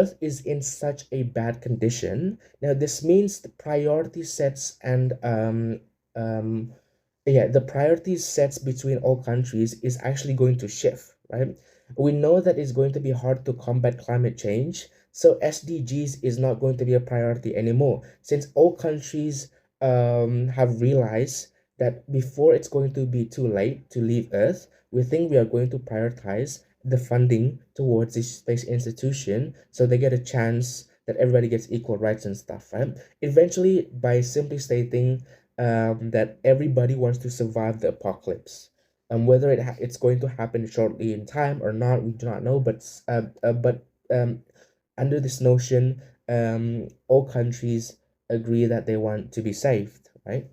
Earth is in such a bad condition. Now, this means the priority sets and um, yeah, the priority sets between all countries is actually going to shift, right? We know that it's going to be hard to combat climate change, so SDGs is not going to be a priority anymore, since all countries have realized that before it's going to be too late to leave Earth, we think we are going to prioritize the funding towards this space institution so they get a chance that everybody gets equal rights and stuff, right? Eventually, by simply stating that everybody wants to survive the apocalypse. Whether it's going to happen shortly in time or not, we do not know. But under this notion, all countries agree that they want to be saved, right?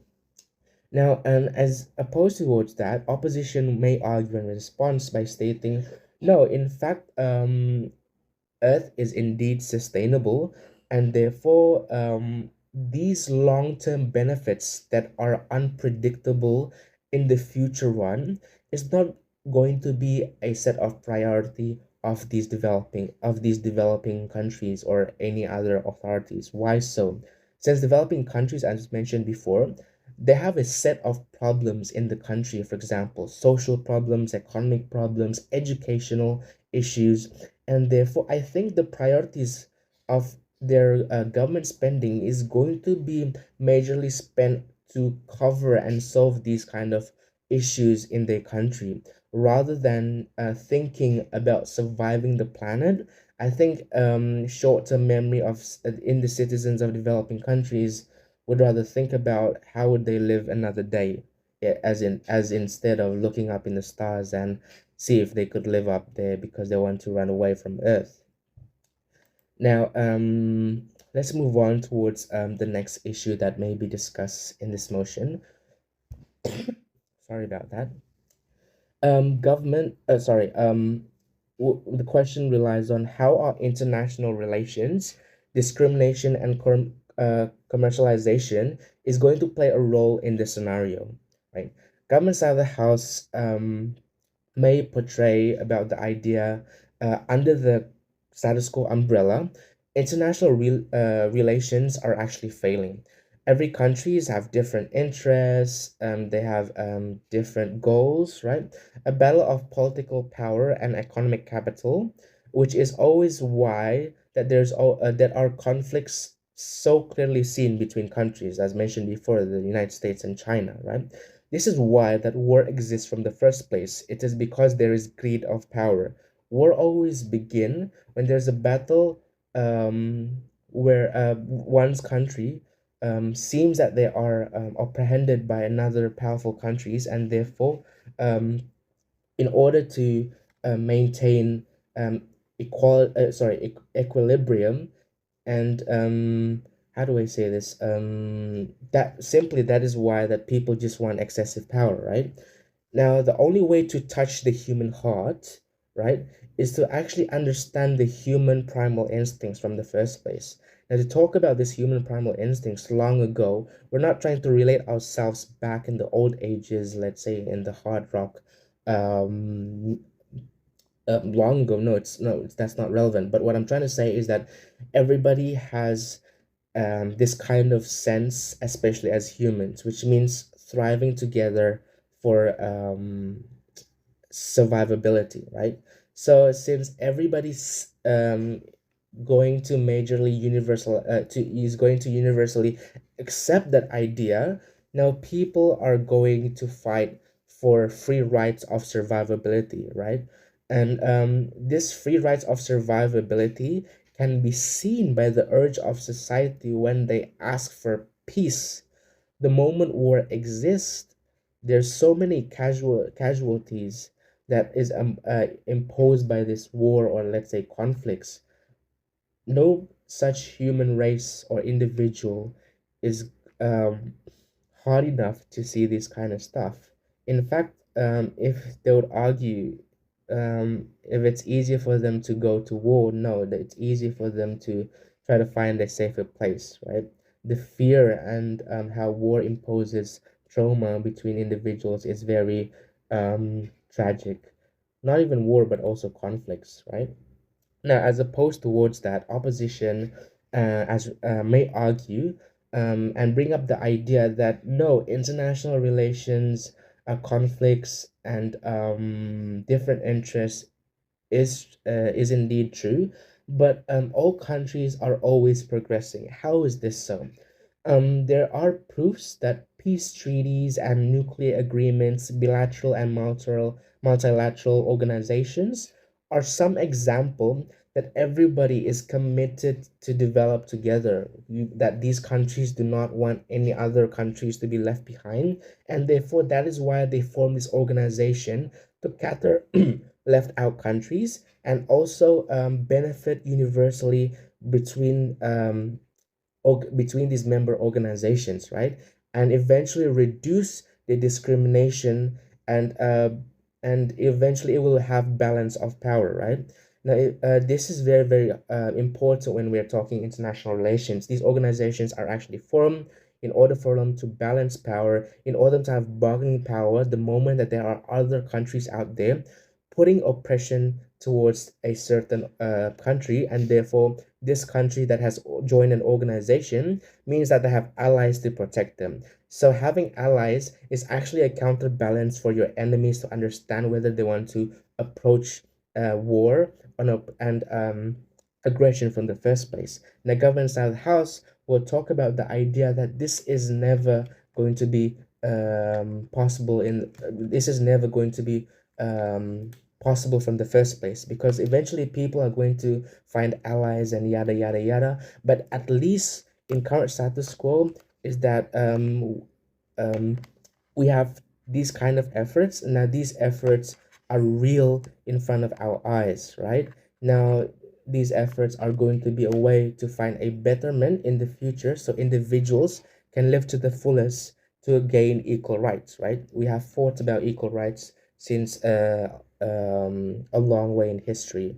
Now, as opposed towards that, opposition may argue in response by stating, no, in fact, Earth is indeed sustainable, and therefore, these long-term benefits that are unpredictable in the future run is not going to be a set of priority of these developing countries or any other authorities. Why so? Since developing countries, as mentioned before, they have a set of problems in the country, for example, social problems, economic problems, educational issues, and therefore I think the priorities of their government spending is going to be majorly spent to cover and solve these kind of issues in their country rather than thinking about surviving the planet. I think short-term memory in the citizens of developing countries would rather think about how would they live another day, as instead of looking up in the stars and see if they could live up there because they want to run away from Earth. Now, let's move on towards the next issue that may be discussed in this motion. Sorry about that. Government, sorry, the question relies on how are international relations, discrimination, and commercialization is going to play a role in this scenario, right? Government side of the house may portray about the idea under the status quo umbrella, international relations are actually failing. Every countries have different interests, they have different goals, right? A battle of political power and economic capital, which is always why that are conflicts so clearly seen between countries, as mentioned before, the United States and China, right? This is why that war exists from the first place. It is because there is greed of power. War always begin when there's a battle where one's country seems that they are apprehended by another powerful countries, and therefore, in order to maintain equilibrium and how do I say this? That is why that people just want excessive power, right? Now, the only way to touch the human heart, right, is to actually understand the human primal instincts from the first place. Now, to talk about this human primal instincts long ago, we're not trying to relate ourselves back in the old ages, let's say in the hard rock, um, long ago. No, that's not relevant. But what I'm trying to say is that everybody has this kind of sense, especially as humans, which means thriving together for survivability, right? So since everybody's going to majorly universal to is going to universally accept that idea, now people are going to fight for free rights of survivability, right? And this free rights of survivability can be seen by the urge of society when they ask for peace. The moment war exists, there's so many casualties that is imposed by this war, or let's say conflicts. No such human race or individual is um, hard enough to see this kind of stuff. In fact, if they would argue, if it's easier for them to go to war, no, that it's easier for them to try to find a safer place, right? The fear and how war imposes trauma between individuals is very tragic. Not even war, but also conflicts, right? Now, as opposed towards that, opposition as may argue and bring up the idea that no, international relations, conflicts, and different interests is indeed true, but all countries are always progressing. How is this so? There are proofs that peace treaties and nuclear agreements, bilateral and multilateral organizations, are some example that everybody is committed to develop together. That these countries do not want any other countries to be left behind, and therefore that is why they form this organization to cater left out countries and also benefit universally between between these member organizations, right? And eventually reduce the discrimination and eventually it will have balance of power, right? Now, this is very, very important when we're talking international relations. These organizations are actually formed in order for them to balance power, in order to have bargaining power the moment that there are other countries out there putting oppression towards a certain country, and therefore this country that has joined an organization means that they have allies to protect them. So having allies is actually a counterbalance for your enemies to understand whether they want to approach war or not, and aggression from the first place. And the government side of the house will talk about the idea that this is never going to be possible in this is never going to be um, possible from the first place, because eventually people are going to find allies and yada yada yada. But at least in current status quo is that um, we have these kind of efforts. Now these efforts are real in front of our eyes, right? Now these efforts are going to be a way to find a betterment in the future so individuals can live to the fullest to gain equal rights, right? We have fought about equal rights since a long way in history.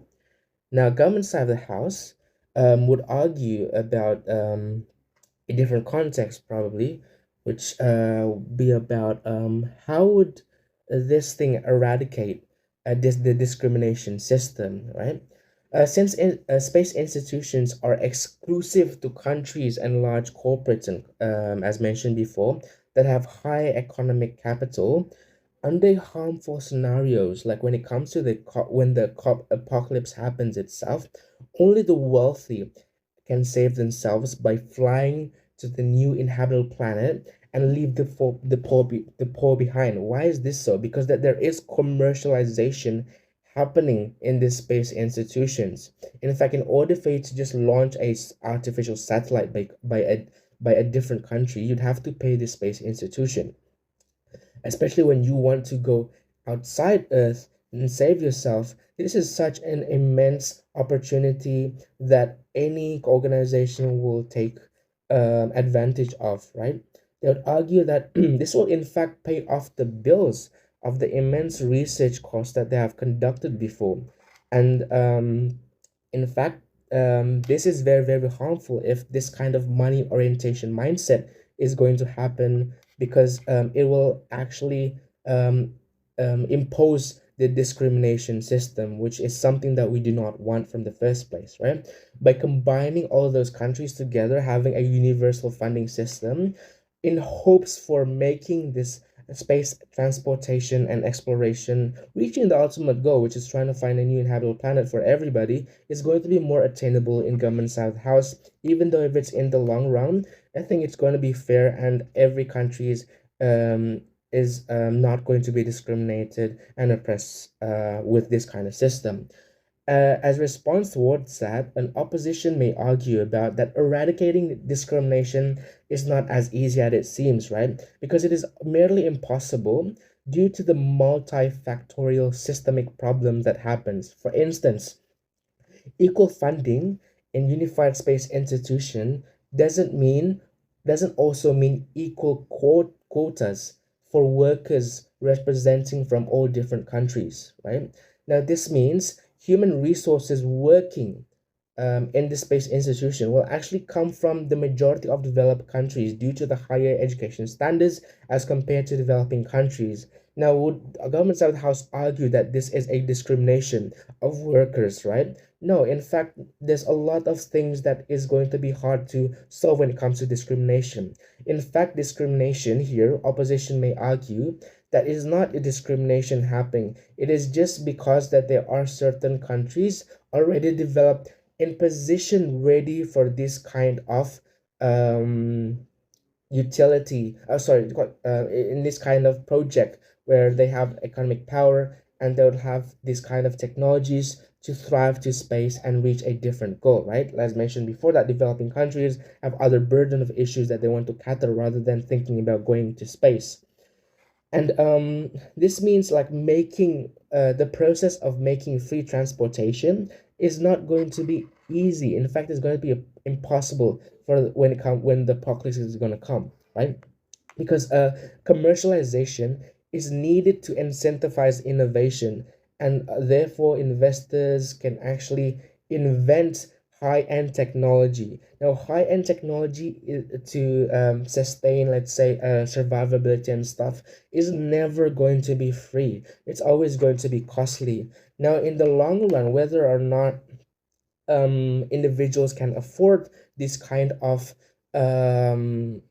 Now government side of the house would argue about a different context probably, which be about how would this thing eradicate the discrimination system, right? Since space institutions are exclusive to countries and large corporates, and as mentioned before, that have high economic capital, under harmful scenarios, like when it comes to when the apocalypse happens itself, only the wealthy can save themselves by flying to the new inhabitable planet and leave the poor behind. Why is this so? Because that there is commercialization happening in these space institutions. In fact, in order for you to just launch a artificial satellite by a different country, you'd have to pay the space institution, especially when you want to go outside Earth and save yourself. This is such an immense opportunity that any organization will take advantage of, right? They would argue that this will, in fact, pay off the bills of the immense research costs that they have conducted before. And in fact, this is very, very harmful if this kind of money orientation mindset is going to happen, because it will actually impose the discrimination system, which is something that we do not want from the first place, right? By combining all those countries together, having a universal funding system in hopes for making this space transportation and exploration reaching the ultimate goal, which is trying to find a new inhabitable planet for everybody, is going to be more attainable in government South House. Even though if it's in the long run, I think it's going to be fair, and every country is not going to be discriminated and oppressed with this kind of system. As a response towards that, an opposition may argue about that eradicating discrimination is not as easy as it seems, right? Because it is merely impossible due to the multifactorial systemic problems that happens. For instance, equal funding in unified space institution doesn't mean doesn't also mean equal quotas for workers representing from all different countries, right? Now this means human resources working in the space institution will actually come from the majority of developed countries due to the higher education standards as compared to developing countries. Now, would a government side of the house argue that this is a discrimination of workers, right? No, in fact, there's a lot of things that is going to be hard to solve when it comes to discrimination. In fact, discrimination here, opposition may argue that is not a discrimination happening. It is just because that there are certain countries already developed in position ready for this kind of um utility sorry in this kind of project where they have economic power and they would have this kind of technologies to thrive to space and reach a different goal, right? As mentioned before, that developing countries have other burden of issues that they want to cater rather than thinking about going to space. And this means like making the process of making free transportation is not going to be easy. In fact, it's going to be impossible for when the apocalypse is going to come, right? Because commercialization is needed to incentivize innovation, and therefore investors can actually invent high-end technology. Now high-end technology to sustain, let's say, survivability and stuff is never going to be free. It's always going to be costly. Now in the long run, whether or not individuals can afford this kind of um,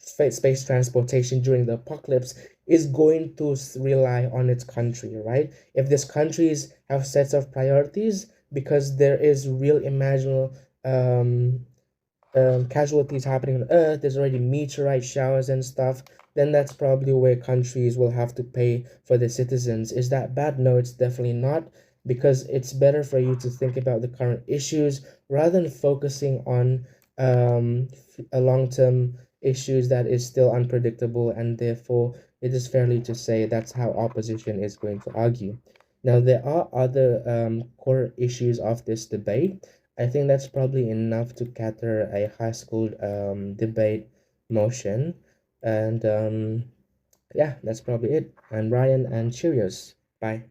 space transportation during the apocalypse is going to rely on its country, right? If these countries have sets of priorities because there is real imaginable um, casualties happening on Earth, there's already meteorite showers and stuff, then that's probably where countries will have to pay for their citizens. Is that bad? No, it's definitely not, because it's better for you to think about the current issues rather than focusing on a long-term issues that is still unpredictable, and therefore it is fairly to say that's how opposition is going to argue. Now, there are other core issues of this debate. I think that's probably enough to cater a high school debate motion. And yeah, that's probably it. I'm Ryan, and cheerios. Bye.